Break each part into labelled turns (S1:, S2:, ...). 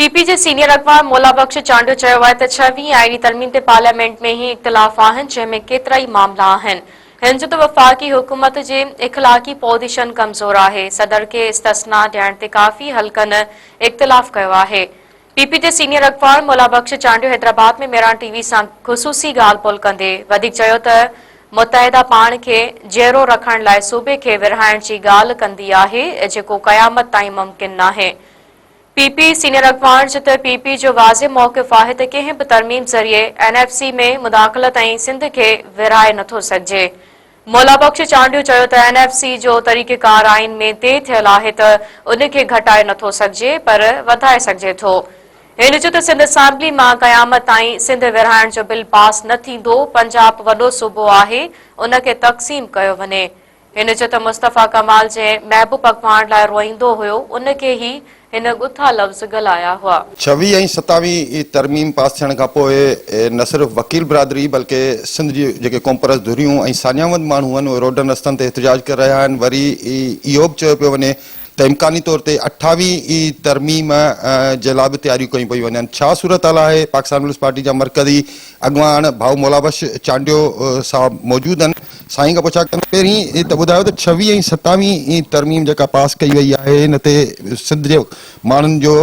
S1: PP जे senior अखबार मौला बख्श चांडियो चयो आहे त 6वीं आईनी तरमीम ते पार्लियामेंट में ही इख्तिलाफ़ आहिनि जंहिंमें केतिरा ई मामला आहिनि। हिन जो त वफ़ाक़ी हुकूमत जे इख़लाक़ी पोज़ीशन कमज़ोर आहे। सदर खे इस्तस्ना ॾियण ते काफ़ी हल्कनि इख्तिलाफ़ कयो आहे। पीपी जे सीनियर अखबार मौला बख्श चांडियो हैदराबाद में मेरान टीवी सां ख़ुसूसी ॻाल्हि ॿोल कंदे वधीक चयो त मुतहिदा पाण खे जहिड़ो रखण लाइ सूबे खे विरहाइण जी ॻाल्हि कंदी आहे जेको क़यामत ताईं मुमकिन नाहे। पीपी सीनियर अखबार जो त पीपी जो वाज़े मौक़िफ़ आहे त कंहिं बि तरमीम ज़रिए एनएफसी में मुदाख़लत ऐं सिंध खे विरहाए नथो सघिजे। मौला बख्श चांडियो चयो त एनएफसी जो तरीक़ेकार आइन में तइ थियल आहे त उन खे घटाए नथो सघिजे पर वधाए सघिजे थो। हिन जो त सिंध असेंबली मां क़यामत ताईं सिंध विरहाइण जो बिल पास न थींदो। पंजाब वॾो सूबो आहे, उन खे तक़सीम कयो वञे। हिन जो त मुस्तफ़ा कमाल जंहिं महबूब अखबार लाइ रोईंदो हुयो उन खे ई हिन ॻुथा लफ़्ज़ ॻाल्हाया हुआ।
S2: 26 ऐं 27 तरमीम पास थियण खां पोइ न सिर्फ़ वकील बिरादरी बल्कि सिंध जी जेके कॉम्परस धुरियूं ऐं सानियावंद माण्हू आहिनि उहे रोडनि रस्तनि ते एहतिजाज करे रहिया आहिनि। वरी इहो बि चयो पियो वञे त इम्कानी तौर ते 28 तरमीम जे लाइ बि तयारियूं कयूं पियूं वञनि। छा सूरत हाल आहे? पाकिस्तान पीपल्स पार्टी जा मरकज़ी अॻवान भाउ मौला बख्श चांडियो साहब मौजूदु आहिनि। साईं खां पुछा कंदो पहिरीं त ॿुधायो त 26 ऐं 27 तरमीम जेका पास कई वई आहे हिन ते सिंध जे माण्हुनि जो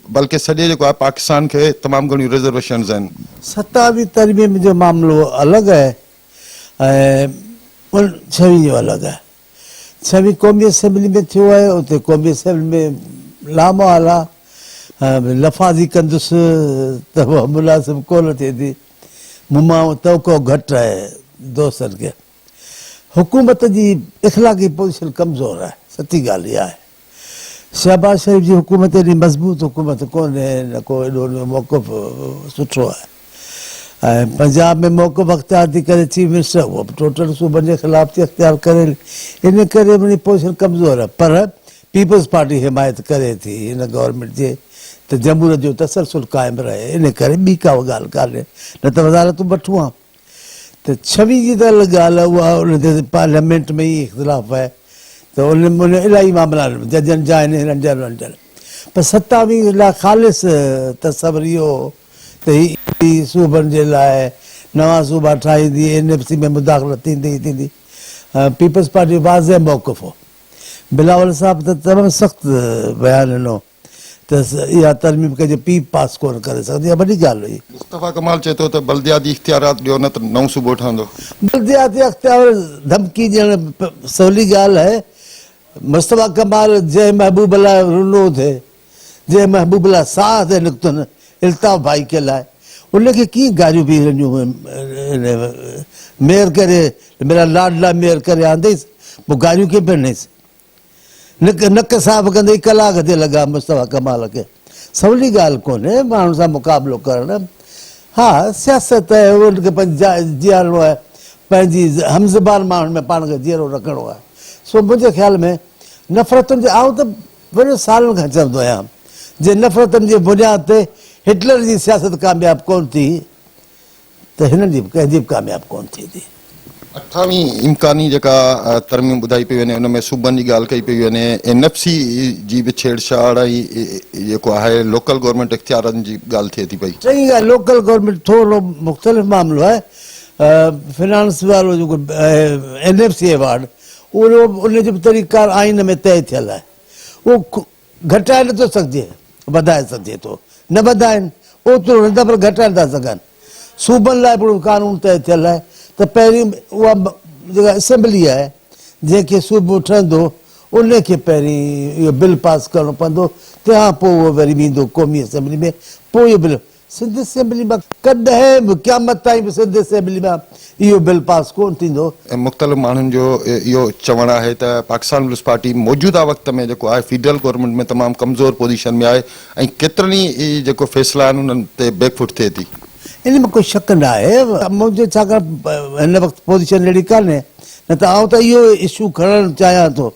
S2: बल्कि सॼे जेको आहे पाकिस्तान खे तमामु घणियूं रिज़र्वेशन्स आहिनि।
S3: 27 तरमीम जो मामलो अलॻि आहे ऐं 26 जो अलॻि आहे। 26 क़ौमी असेंबली में थियो आहे, उते क़ौमी असेंबली में लामोहाल आहे। लफ़ाज़ी कंदुसि त उहा मुनासिब कोन थिए थी, मूं मां तवको घटि आहे दोस्तनि खे। हुकूमत जी इख़लाक़ी पोज़ीशन कमज़ोर आहे, सची ॻाल्हि इहा आहे। शहबाज शरीफ़ जी हुकूमत एॾी मज़बूत हुकूमत कोन्हे, न को एॾो मौक़िफ़ सुठो आहे। ऐं पंजाब में मौक़िफ़ अख़्तियार थी करे चीफ मिनिस्टर, उहो बि टोटल सूबनि जे ख़िलाफ़ थी अख़्तियार करे, इन करे उन जी पोज़ीशन कमज़ोर आहे। पर पीपल्स पार्टी हिमायत करे थी हिन गवर्नमेंट जे त जमहूरियत जो तसलसल क़ाइमु रहे, इन करे ॿी का ॻाल्हि कान्हे, न त वज़ारतूं वठूं हा। त 26 जी त ॻाल्हि आहे, उहा उन ते पार्लियामेंट में ई इख़्तिलाफ़ आहे त उन इलाही मामला जजनि जा आहिनि, हिननि जा उन्हनि जा। पर 27 लाइ ख़ालिस तसवर इहो त ही सूबनि जे लाइ नवां सूबा ठाहींदी, एनएफसी में मुदाख़लत थींदी। पीपल्स पार्टी वाज़े मौक़िफ़ हो। बिलावल साहब त तमामु सख़्तु बयानु ॾिनो त इहा तरमीम कंहिंजो पीउ पास कोन करे सघंदी, इहा वॾी ॻाल्हि हुई।
S2: मुस्तफ़ा कमाल चए थो त बल्दियाती इख़्तियारात ॾियो न त नओं सूबो ठहंदो।
S3: बल्दियाती इख़्तियार धमकी ॾियणु सवली ॻाल्हि आहे। मुस्तफ़ा कमाल जंहिं महबूब लाइ रुनो थिए, जंहिं महबूब लाइ साह ते निकितो न इल्ताफ़ भाई के लाइ, उनखे कीअं गारियूं बि हलंदियूं मेयर करे, मेरा लाडला मेयर करे आंदेसि, पोइ गारियूं कीअं पिया ॾिनईसि, नक साफ़ कंदे कलाक ते लॻा मुस्तफ़ा कमाल खे। सवली ॻाल्हि कोन्हे माण्हुनि सां मुक़ाबिलो करणु। हा सियासत आहे, उनखे जीआरणो आहे, पंहिंजी हमज़बान माण्हुनि में पाण खे जीअरो रखिणो आहे। सो मुंहिंजे ख़्याल में नफ़रतुनि जे आऊं त वॾे सालनि खां चवंदो आहियां, जे नफ़रतुनि जे बुनियाद ते हिटलर जी सियासत कामयाबु कोन थी त हिननि जी कंहिंजी बि कामयाबु कोन थी थी।
S2: 28 इम्कानी जेका तरमीम ॿुधाई पई वञे, हुन में सूबनि जी ॻाल्हि कई पई वञे, एनएफसी जी बि छेड़छाड़ ऐं जेको आहे लोकल गवर्नमेंट इख़्तियारनि जी ॻाल्हि थिए थी पई।
S3: सही ॻाल्हि, लोकल गवर्नमेंट थोरो मुख़्तलिफ़ मामिलो आहे। फिनांस वारो जेको एनएफसी अवार्ड, उनजो बि तरीक़ार आइन में तइ थियल आहे। उहो घटाए नथो सघिजे, वधाए सघिजे थो, न वधाइनि ओतिरो न, पर घटाए नथा सघनि। सूबनि लाइ बि कानून तइ थियल आहे त पहिरीं उहा जेका असेंबली आहे जंहिंखे सूबो ठहंदो उनखे पहिरीं इहो बिल पास करिणो पवंदो, तंहिंखां पोइ उहो वरी वेंदो क़ौमी असेंबली में, पोइ इहो बिल सिंध असेंबली मां कॾहिं बि क़यामत ताईं बि सिंध असेंबली मां इहो बिल पास कोन थींदो।
S2: मुख़्तलिफ़ माण्हुनि जो इहो चवणु आहे त पाकिस्तान पीपल्स पार्टी मौजूदा वक़्त में जेको आहे फेडरल गवर्नमेंट में तमामु कमज़ोर पोज़ीशन में आहे ऐं केतिरनि ई जेको फ़ैसिला आहिनि उन्हनि ते बैकफुट थिए थी।
S3: इन में कोई शक न आहे, मुंहिंजो छाकाणि हिन वक़्तु पोज़ीशन अहिड़ी कान्हे, न त आउं त इहो इशू खणणु चाहियां थो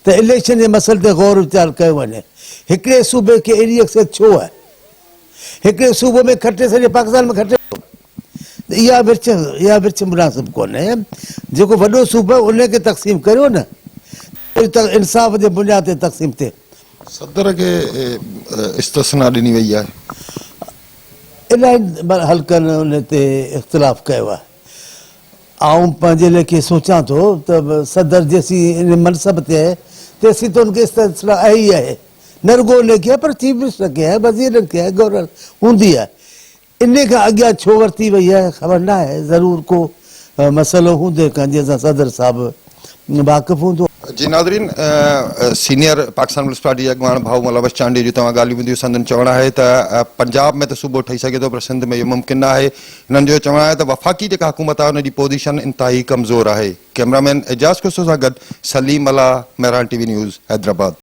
S3: त इलेक्शन जे मसइले ते गौर वीचार कयो वञे। हिकिड़े सूबे खे एॾी अक्सर छो आहे? हिकिड़े सूबे में खटे सॼे पाकिस्तान में खटे, इहा विर्छ मुनासिब कोन्हे। जेको वॾो सूबो आहे उनखे तक़सीम करियो न, इंसाफ़ जे बुनियाद ते तक़सीम थिए।
S2: सदर खे इस्तिस्ना ॾिनी वई आहे।
S3: इलाही हल्कनि उन ते इख़्तिलाफ़ कयो आहे। आउं पंहिंजे लेखे सोचां थो त सदर जेसीं इन मनसब ते आहे तेसीं त उनखे इस्तिस्ना आहे ई आहे, न रुगो उनखे पर चीफ मिनिस्टर खे आहे, वज़ीरनि खे आहे, गवर्नर हूंदी आहे। इन खां अॻियां छो वरिती वई आहे ख़बर न आहे, ज़रूरु को मसइलो हूंदो कंहिं जंहिंसां सदर साहिबु वाक़िफ़ हूंदो।
S2: जी नाज़रीन, सीनियर पाकिस्तान पीपल्स पार्टी जा अॻवान भाऊ मुलावस चांडी जी तव्हां ॻाल्हियूं ॿुधियूं। संदन चवणु आहे त पंजाब में त सूबो ठही सघे थो पर सिंध में इहो मुमकिन न आहे। हिननि जो चवणु आहे त वफ़ाक़ी जेका हुकूमत आहे उन जी पोज़ीशन इंतिहाई कमज़ोर आहे। कैमरामैन एजाज़ कुसो सां गॾु सलीम अला, मेहरान टीवी न्यूज़, हैदराबाद।